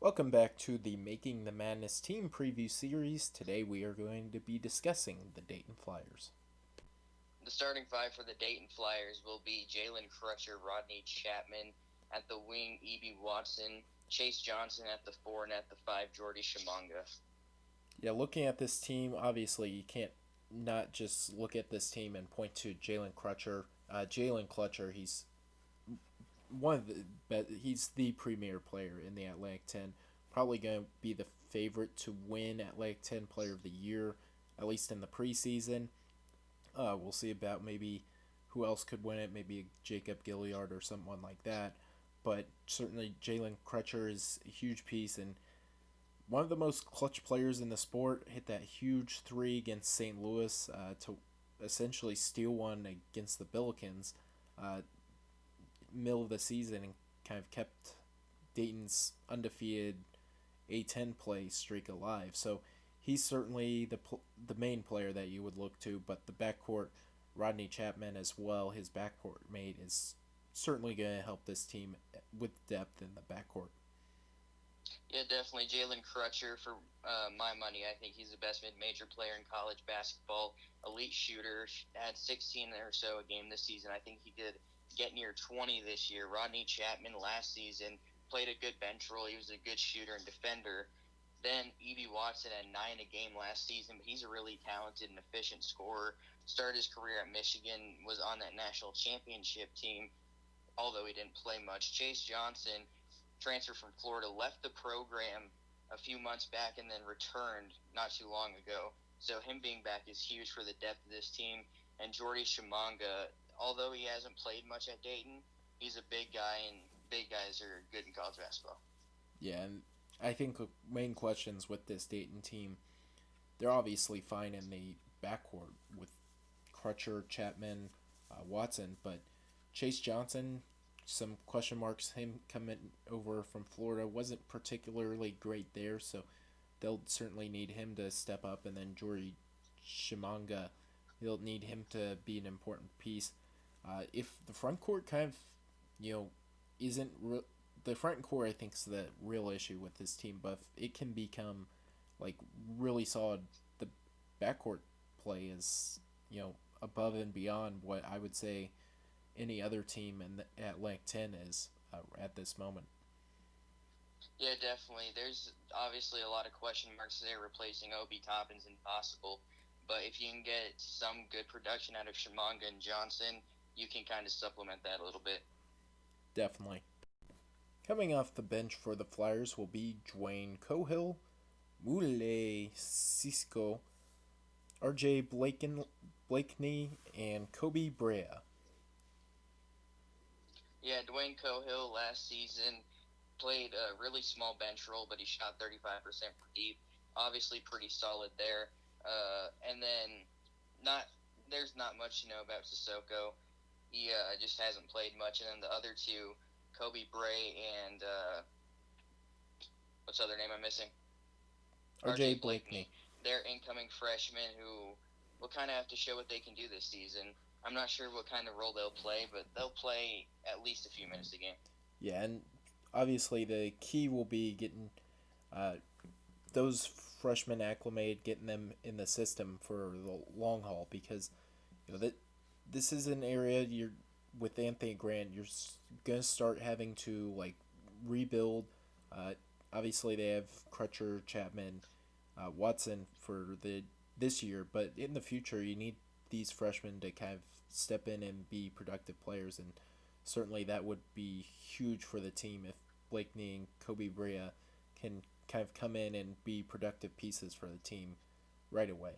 Welcome back to the Making the Madness team preview series. Today we are going to be discussing the Dayton Flyers. The starting five for the Dayton Flyers will be Jalen Crutcher, Rodney Chapman at the wing, E.B. Watson, Chase Johnson at the four, and at the five, Jordy Shimanga. Yeah, looking at this team, obviously you can't not just look at this team and point to Jalen Crutcher. Jalen Crutcher, he's one of he's the premier player in the Atlantic 10. Probably going to be the favorite to win Atlantic 10 Player of the Year, at least in the preseason. We'll see about maybe who else could win it, maybe Jacob Gilliard or someone like that. But certainly Jalen Crutcher is a huge piece and one of the most clutch players in the sport. Hit that huge three against St. Louis to essentially steal one against the Billikens, middle of the season, and kind of kept Dayton's undefeated A10 play streak alive. So he's certainly the main player that you would look to, but the backcourt, Rodney Chapman as well, his backcourt mate is certainly going to help this team with depth in the backcourt. Yeah, definitely Jalen Crutcher for my money. I think he's the best mid-major player in college basketball. Elite shooter, had 16 or so a game this season. I think he did get near 20 this year. Rodney Chapman last season played a good bench role. He was a good shooter and defender. Then E.B. Watson had 9 a game last season, but he's a really talented and efficient scorer. Started his career at Michigan, was on that national championship team, although he didn't play much. Chase Johnson transferred from Florida, left the program a few months back, and then returned not too long ago. So him being back is huge for the depth of this team. And Jordy Shimanga, although he hasn't played much at Dayton, he's a big guy, and big guys are good in college basketball. Yeah, and I think the main questions with this Dayton team, they're obviously fine in the backcourt with Crutcher, Chapman, Watson, but Chase Johnson, some question marks. Him coming over from Florida wasn't particularly great there, so they'll certainly need him to step up. And then Jory Shimanga, they'll need him to be an important piece. If the front court kind of, you know, isn't the front court, I think is the real issue with this team. But if it can become like really solid, the backcourt play is above and beyond what I would say any other team in Atlantic 10 is at this moment. Yeah, definitely. There's obviously a lot of question marks there. Replacing Obi Toppin's impossible. But if you can get some good production out of Shimanga and Johnson, you can kind of supplement that a little bit. Definitely. Coming off the bench for the Flyers will be Dwayne Cohill, Mule Cisco, RJ Blakeney, and Kobe Brea. Yeah, Dwayne Cohill last season played a really small bench role, but he shot 35% from deep. Obviously, pretty solid there. And then, not there's not much to know about Sissoko. He just hasn't played much. And then the other two, Kobe Bray and what's the other name I'm missing? RJ Blakeney. They're incoming freshmen who will kind of have to show what they can do this season. I'm not sure what kind of role they'll play, but they'll play at least a few minutes a game. Yeah, and obviously the key will be getting uh, those freshmen acclimated, getting them in the system for the long haul, because that this is an area you're with Anthony Grant. You're gonna start having to like rebuild. Uh, Obviously, they have Crutcher, Chapman, Watson for the this year, but in the future, you need these freshmen to kind of step in and be productive players, and certainly that would be huge for the team if Blakeney and Kobe Brea can kind of come in and be productive pieces for the team right away.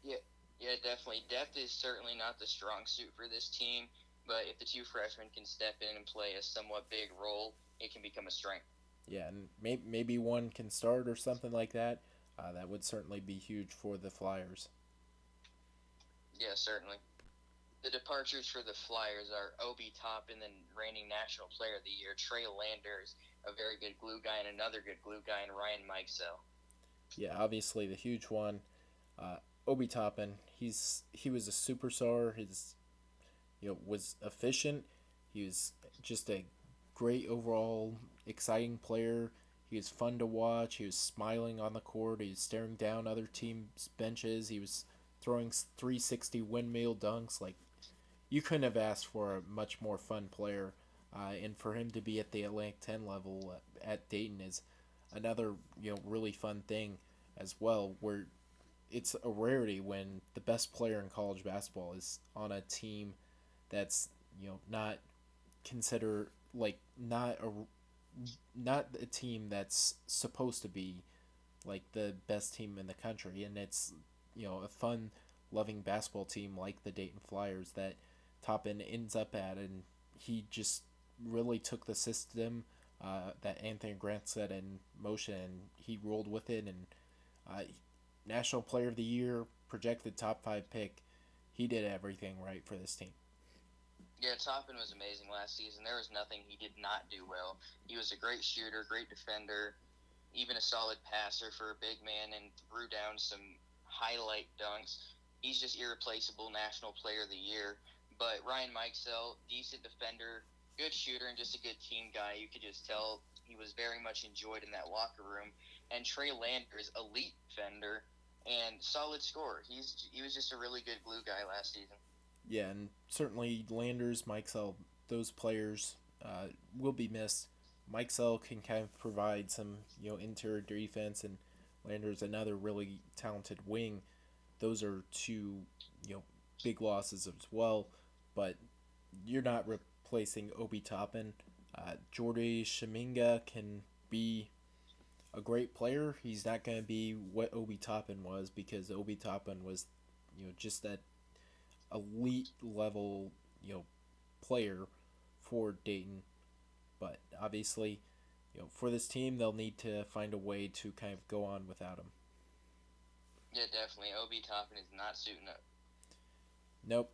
Yeah, yeah, definitely. Depth is certainly not the strong suit for this team, but if the two freshmen can step in and play a somewhat big role, it can become a strength. Yeah, and maybe one can start or something like that. That would certainly be huge for the Flyers. Yeah, certainly. The departures for the Flyers are Obi Toppin, the reigning National Player of the Year, Trey Landers, a very good glue guy, and another good glue guy, and Ryan Mikesell. Yeah, obviously the huge one, Obi Toppin. He was a superstar. His was efficient. He was just a great overall exciting player. He was fun to watch. He was smiling on the court. He was staring down other teams' benches. He was throwing 360 windmill dunks. Like, you couldn't have asked for a much more fun player. And for him to be at the Atlantic 10 level at Dayton is another really fun thing as well. Where it's a rarity when the best player in college basketball is on a team that's not consider like not a team that's supposed to be like the best team in the country, and it's a fun loving basketball team like the Dayton Flyers that Toppin ends up at, and he just really took the system that Anthony Grant set in motion, and he rolled with it, and uh, National Player of the Year, projected top 5 pick. He did everything right for this team. Yeah, Toppin was amazing last season. There was nothing he did not do well. He was a great shooter, great defender, even a solid passer for a big man, and threw down some highlight dunks. He's just irreplaceable National Player of the Year. But Ryan Mikesell, decent defender, good shooter, and just a good team guy. You could just tell he was very much enjoyed in that locker room. And Trey Landers, elite defender and solid scorer. He was just a really good glue guy last season. Yeah, and certainly Landers, Mikesell, those players will be missed. Mikesell can kind of provide some interior defense, and Landers another really talented wing. Those are two big losses as well, but you're not replacing Obi Toppin. Jordy Shaminga can be a great player. He's not going to be what Obi Toppin was, because Obi Toppin was just that elite level player for Dayton. But obviously, for this team, they'll need to find a way to kind of go on without him. Yeah, definitely. Obi Toppin is not suiting up. Nope.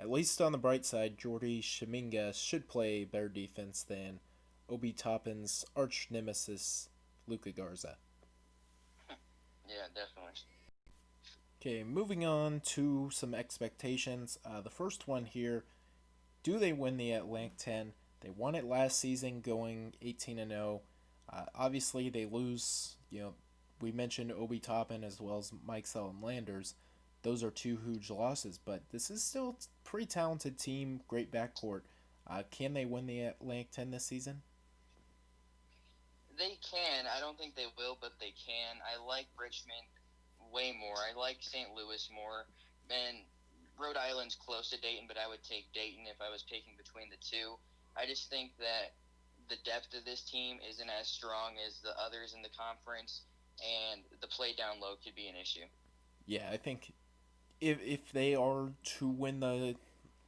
At least on the bright side, Jordy Shaminga should play better defense than Obi Toppin's arch nemesis, Luka Garza. Yeah, definitely. Okay, moving on to some expectations. The first one here, do they win the Atlantic 10? They won it last season going 18-0. Obviously, they lose, we mentioned Obi Toppin as well as Mikesell and Landers. Those are two huge losses, but this is still a pretty talented team, great backcourt. Can they win the Atlantic 10 this season? They can. I don't think they will, but they can. I like Richmond way more. I like St. Louis more. And Rhode Island's close to Dayton, but I would take Dayton if I was picking between the two. I just think that the depth of this team isn't as strong as the others in the conference, and the play down low could be an issue. Yeah, I think if they are to win the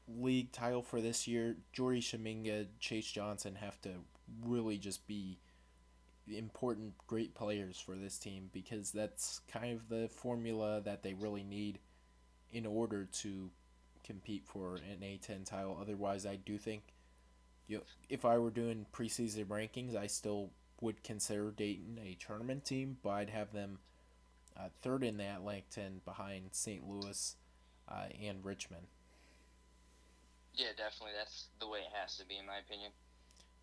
league title for this year, Jordy Shaminga, Chase Johnson have to really just be important, great players for this team, because that's kind of the formula that they really need in order to compete for an A10 title. Otherwise, I do think if I were doing preseason rankings, I still would consider Dayton a tournament team, but I'd have them third in the Atlantic 10 behind St. Louis and Richmond. Yeah, definitely. That's the way it has to be, in my opinion.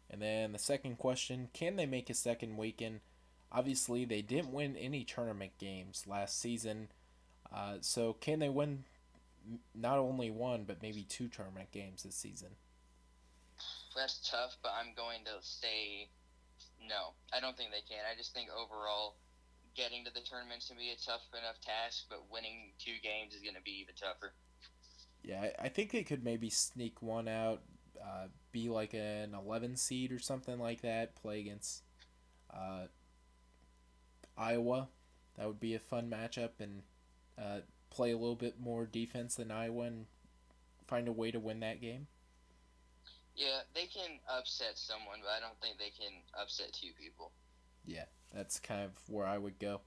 And then the second question, can they make a second weekend? Obviously, they didn't win any tournament games last season. So can they win not only one, but maybe two tournament games this season? That's tough, but I'm going to say no. I don't think they can. I just think overall getting to the tournament's going to be a tough enough task, but winning two games is going to be even tougher. Yeah, I think they could maybe sneak one out, be like an 11 seed or something like that, play against Iowa. That would be a fun matchup, and play a little bit more defense than Iowa and find a way to win that game. Yeah, they can upset someone, but I don't think they can upset two people. Yeah, that's kind of where I would go.